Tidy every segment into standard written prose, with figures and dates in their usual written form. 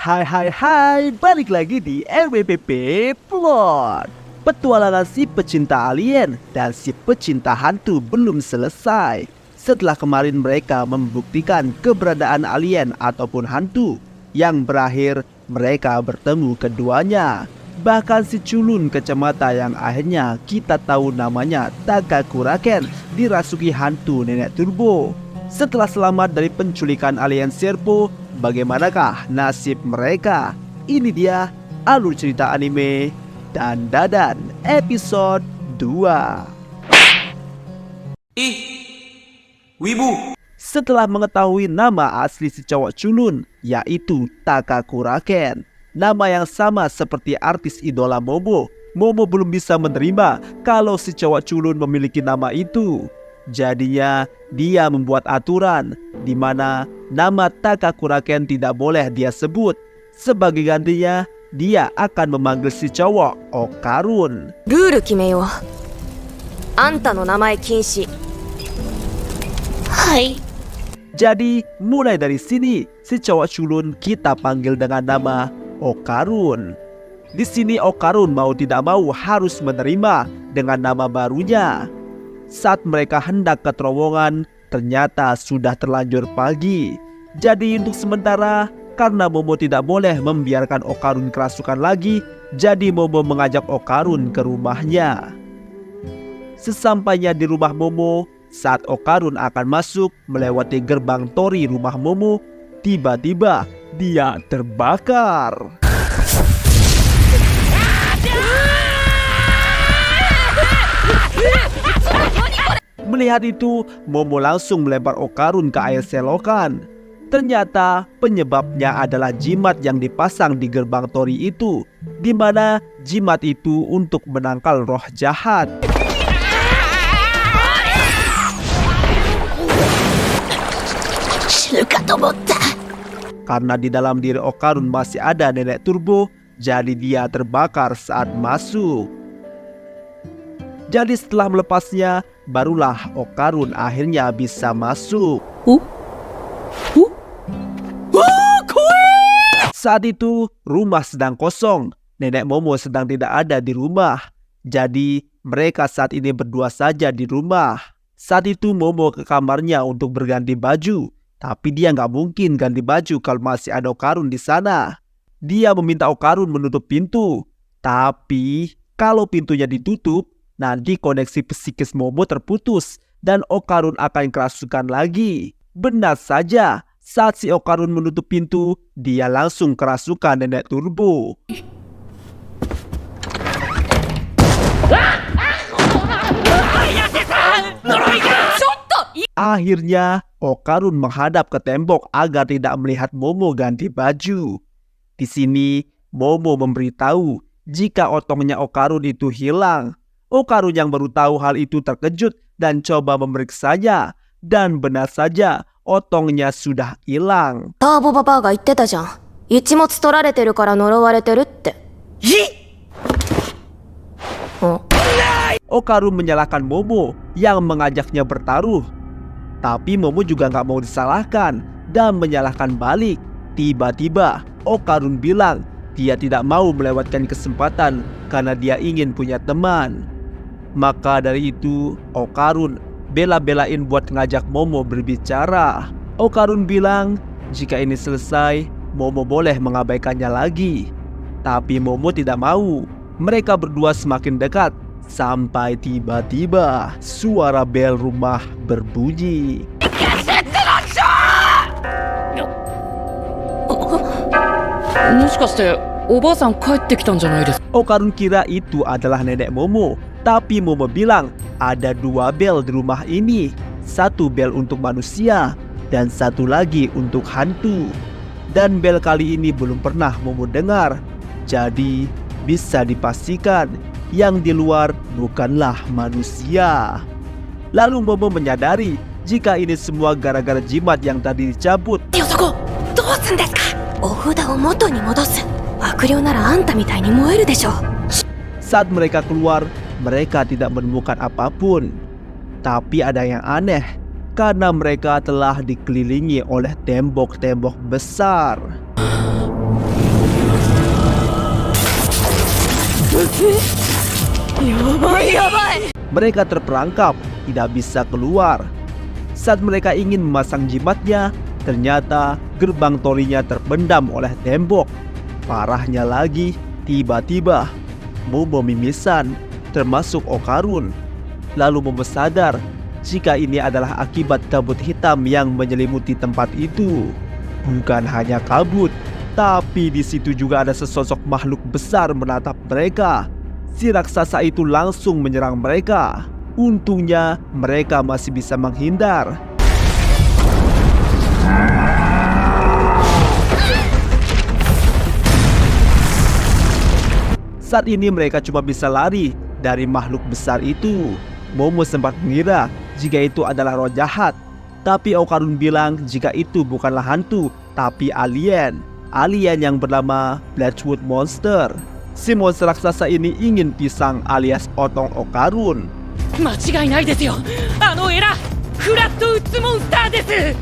Hai, balik lagi di RWPP Plot. Petualangan si pecinta alien dan si pecinta hantu belum selesai. Setelah kemarin mereka membuktikan keberadaan alien ataupun hantu, yang berakhir mereka bertemu keduanya. Bahkan si culun kacamata yang akhirnya kita tahu namanya Takakuraken dirasuki hantu nenek turbo. Setelah selamat dari penculikan alien Serpo, bagaimanakah nasib mereka? Ini dia alur cerita anime Dandadan episode 2. Ih, wibu. Setelah mengetahui nama asli si cowok culun, yaitu Takakuraken, nama yang sama seperti artis idola Momo, Momo belum bisa menerima kalau si cowok culun memiliki nama itu. Jadinya dia membuat aturan di mana nama Takakuraken tidak boleh dia sebut. Sebagai gantinya, dia akan memanggil si cowok Okarun. ルール決めよう。あんたの名前禁止。はい。 Jadi mulai dari sini si cowok culun kita panggil dengan nama Okarun. Di sini Okarun mau tidak mau harus menerima dengan nama barunya. Saat mereka hendak ke terowongan, ternyata sudah terlanjur pagi. Jadi untuk sementara, karena Momo tidak boleh membiarkan Okarun kerasukan lagi, jadi Momo mengajak Okarun ke rumahnya. Sesampainya di rumah Momo, saat Okarun akan masuk melewati gerbang tori rumah Momo, tiba-tiba dia terbakar. Melihat itu, Momo langsung melempar Okarun ke air selokan. Ternyata penyebabnya adalah jimat yang dipasang di gerbang tori itu, di mana jimat itu untuk menangkal roh jahat. Karena di dalam diri Okarun masih ada nenek turbo, jadi dia terbakar saat masuk. Jadi setelah melepasnya, barulah Okarun akhirnya bisa masuk. Saat itu rumah sedang kosong. Nenek Momo sedang tidak ada di rumah. Jadi mereka saat ini berdua saja di rumah. Saat itu Momo ke kamarnya untuk berganti baju. Tapi dia nggak mungkin ganti baju kalau masih ada Okarun di sana. Dia meminta Okarun menutup pintu. Tapi kalau pintunya ditutup, nanti koneksi psikis Momo terputus dan Okarun akan kerasukan lagi. Benar saja, saat si Okarun menutup pintu, dia langsung kerasukan nenek turbo. Akhirnya Okarun menghadap ke tembok agar tidak melihat Momo ganti baju. Di sini Momo memberitahu jika otongnya Okarun itu hilang. Okarun yang baru tahu hal itu terkejut dan coba memeriksanya. Dan benar saja, otongnya sudah hilang. ターボパパが言ってたじゃん。一物取られてるから呪われてるって。Okarun menyalahkan Momo yang mengajaknya bertaruh. Tapi Momo juga nggak mau disalahkan dan menyalahkan balik. Tiba-tiba Okarun bilang dia tidak mau melewatkan kesempatan karena dia ingin punya teman. Maka dari itu Okarun bela-belain buat ngajak Momo berbicara. Okarun bilang jika ini selesai, Momo boleh mengabaikannya lagi. Tapi Momo tidak mau. Mereka berdua semakin dekat sampai tiba-tiba suara bel rumah berbunyi. Okarun kira itu adalah nenek Momo. Tapi Momo bilang ada dua bel di rumah ini. Satu bel untuk manusia dan satu lagi untuk hantu. Dan bel kali ini belum pernah Momo dengar. Jadi bisa dipastikan yang di luar bukanlah manusia. Lalu Momo menyadari jika ini semua gara-gara jimat yang tadi dicabut. Saat mereka keluar, mereka tidak menemukan apapun. Tapi ada yang aneh, karena mereka telah dikelilingi oleh tembok-tembok besar. Mereka terperangkap, tidak bisa keluar. Saat mereka ingin memasang jimatnya, ternyata gerbang torinya terpendam oleh tembok. Parahnya lagi, tiba-tiba Momo mimisan, termasuk Okarun. Lalu Momo sadar jika ini adalah akibat kabut hitam yang menyelimuti tempat itu. Bukan hanya kabut, tapi di situ juga ada sesosok makhluk besar menatap mereka. Si raksasa itu langsung menyerang mereka. Untungnya mereka masih bisa menghindar. Saat ini mereka cuma bisa lari dari makhluk besar itu. Momo sempat mengira jika itu adalah roh jahat, tapi Okarun bilang jika itu bukanlah hantu, tapi alien yang bernama Blackwood Monster. Si monster raksasa ini ingin pisang alias potong Okarun. 間違いないですよ。あのエラフラットウッズモンスターです。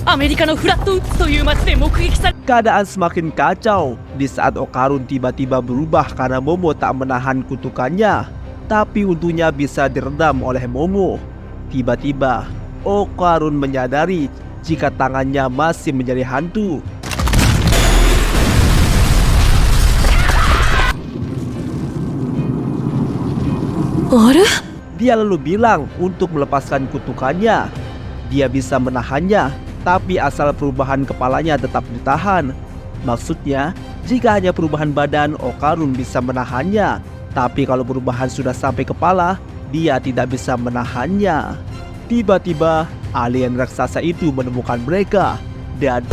アメリカのフラットウッズという街で目撃され Keadaan semakin kacau di saat Okarun tiba-tiba berubah karena Momo tak menahan kutukannya. Tapi untungnya bisa diredam oleh Momo. Tiba-tiba Okarun menyadari jika tangannya masih menjadi hantu. Dia lalu bilang untuk melepaskan kutukannya. Dia bisa menahannya, tapi asal perubahan kepalanya tetap ditahan. Maksudnya, jika hanya perubahan badan, Okarun bisa menahannya. Tapi kalau perubahan sudah sampai kepala, dia tidak bisa menahannya. Tiba-tiba, alien raksasa itu menemukan mereka. Dan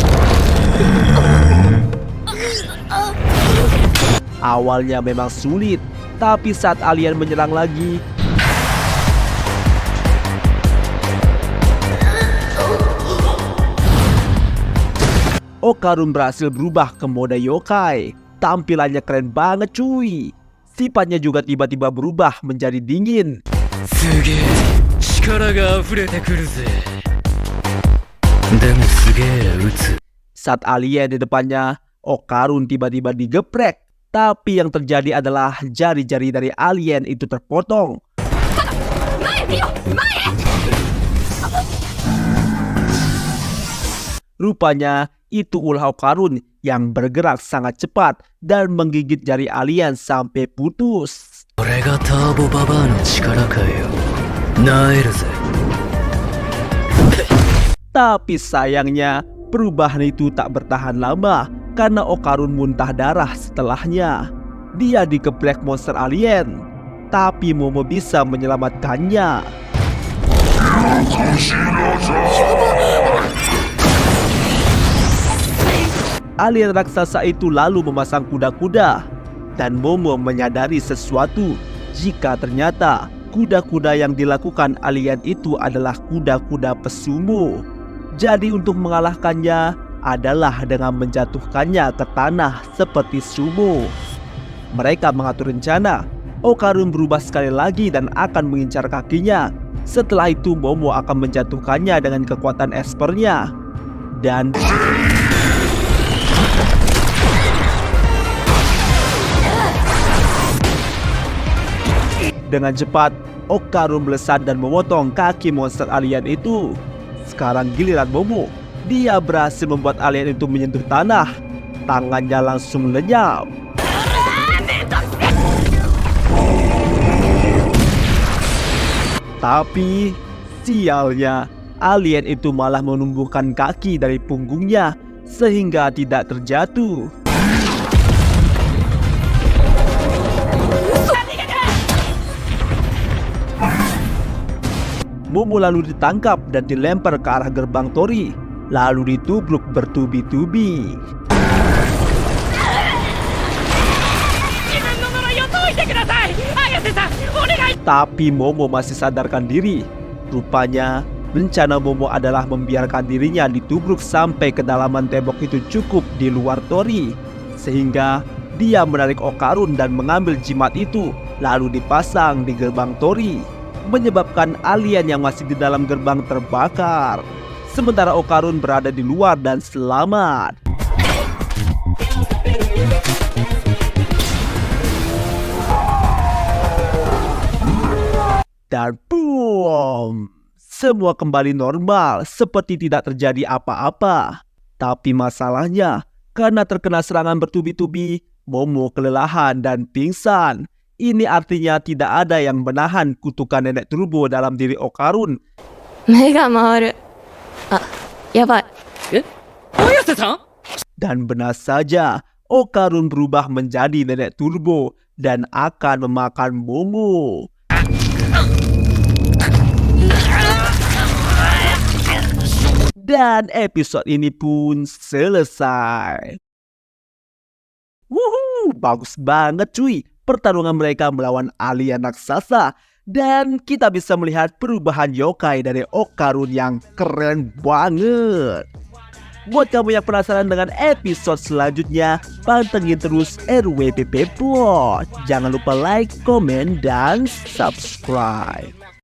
awalnya memang sulit, tapi saat alien menyerang lagi, Okarun berhasil berubah ke mode yokai. Tampilannya keren banget cuy. Sifatnya juga tiba-tiba berubah menjadi dingin. すげえ力が溢れてくるぜ。でもすげえ撃つ。 Saat alien di depannya, Okarun tiba-tiba digeprek. Tapi yang terjadi adalah jari-jari dari alien itu terpotong. Rupanya itu ulah Okarun yang bergerak sangat cepat dan menggigit jari alien sampai putus. これがターボババアの力かよ。なえるぜ。 Tapi sayangnya perubahan itu tak bertahan lama karena Okarun muntah darah setelahnya. Dia dikeplek monster alien, tapi Momo bisa menyelamatkannya. Alien raksasa itu lalu memasang kuda-kuda, dan Momo menyadari sesuatu jika ternyata kuda-kuda yang dilakukan alien itu adalah kuda-kuda pesumo. Jadi untuk mengalahkannya adalah dengan menjatuhkannya ke tanah seperti sumo. Mereka mengatur rencana. Okarun berubah sekali lagi dan akan mengincar kakinya. Setelah itu Momo akan menjatuhkannya dengan kekuatan espernya. Dan dengan cepat, Okarun melesat dan memotong kaki monster alien itu. Sekarang giliran Momo. Dia berhasil membuat alien itu menyentuh tanah. Tangannya langsung lenyap. Tapi sialnya, alien itu malah menumbuhkan kaki dari punggungnya sehingga tidak terjatuh. Momo lalu ditangkap dan dilempar ke arah gerbang tori, lalu ditubruk bertubi-tubi. Tapi Momo masih sadarkan diri. Rupanya rencana Momo adalah membiarkan dirinya ditubruk sampai kedalaman tembok itu cukup di luar tori, sehingga dia menarik Okarun dan mengambil jimat itu lalu dipasang di gerbang tori, menyebabkan alien yang masih di dalam gerbang terbakar. Sementara Okarun berada di luar dan selamat. Dan boom! Semua kembali normal seperti tidak terjadi apa-apa. Tapi masalahnya, karena terkena serangan bertubi-tubi, Momo kelelahan dan pingsan. Ini artinya tidak ada yang menahan kutukan nenek turbo dalam diri Okarun. 目が回る。あ、やばい。え綾瀬さん Dan benar saja, Okarun berubah menjadi nenek turbo dan akan memakan Momo. Dan episode ini pun selesai. Wuhu, bagus banget cuy. Pertarungan mereka melawan alien raksasa. Dan kita bisa melihat perubahan yokai dari Okarun yang keren banget. Buat kamu yang penasaran dengan episode selanjutnya, pantengin terus RWPP Plot. Jangan lupa like, komen, dan subscribe.